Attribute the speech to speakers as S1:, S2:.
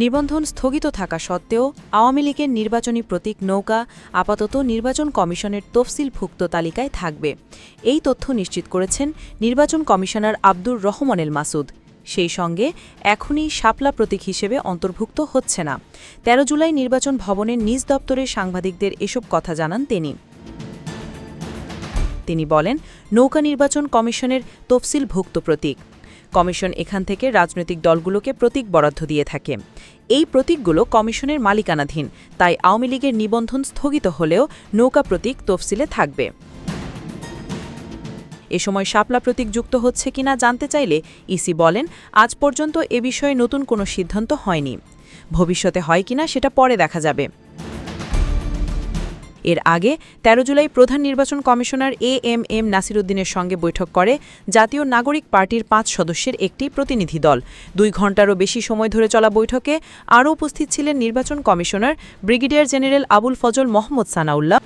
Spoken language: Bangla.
S1: নিবন্ধন স্থগিত থাকা সত্ত্বেও আওয়ামী লীগের নির্বাচনী প্রতীক নৌকা আপাতত নির্বাচন কমিশনের তফসিলভুক্ত তালিকায় থাকবে। এই তথ্য নিশ্চিত করেছেন নির্বাচন কমিশনার আব্দুর রহমানেল মাসুদ। সেই সঙ্গে এখনই শাপলা প্রতীক হিসেবে অন্তর্ভুক্ত হচ্ছে না। ১৩ জুলাই নির্বাচন ভবনের নিজ দপ্তরে সাংবাদিকদের এসব কথা জানান তিনি বলেন, নৌকা নির্বাচন কমিশনের তফসিলভুক্ত প্রতীক। কমিশন এখান থেকে রাজনৈতিক দলগুলোকে প্রতীক বরাদ্দ দিয়ে থাকে। এই প্রতীকগুলো কমিশনের মালিকানাধীন, তাই আওয়ামী লীগের নিবন্ধন স্থগিত হলেও নৌকা প্রতীক তফসিলে থাকবে। এ সময় শাপলা প্রতীক যুক্ত হচ্ছে কিনা জানতে চাইলে ইসি বলেন, আজ পর্যন্ত এ বিষয়ে নতুন কোনো সিদ্ধান্ত হয়নি। ভবিষ্যতে হয় কিনা সেটা পরে দেখা যাবে। এর আগে ১৩ জুলাই প্রধান নির্বাচন কমিশনার এএমএম নাসির উদ্দিনের সঙ্গে বৈঠক করে জাতীয় নাগরিক পার্টির ৫ সদস্যের একটি প্রতিনিধি দল। ২ ঘণ্টারও বেশি সময় ধরে চলা বৈঠকে আরও উপস্থিত ছিলেন নির্বাচন commissioner brigadier general Abul Fazal Mohammad Sanaullah,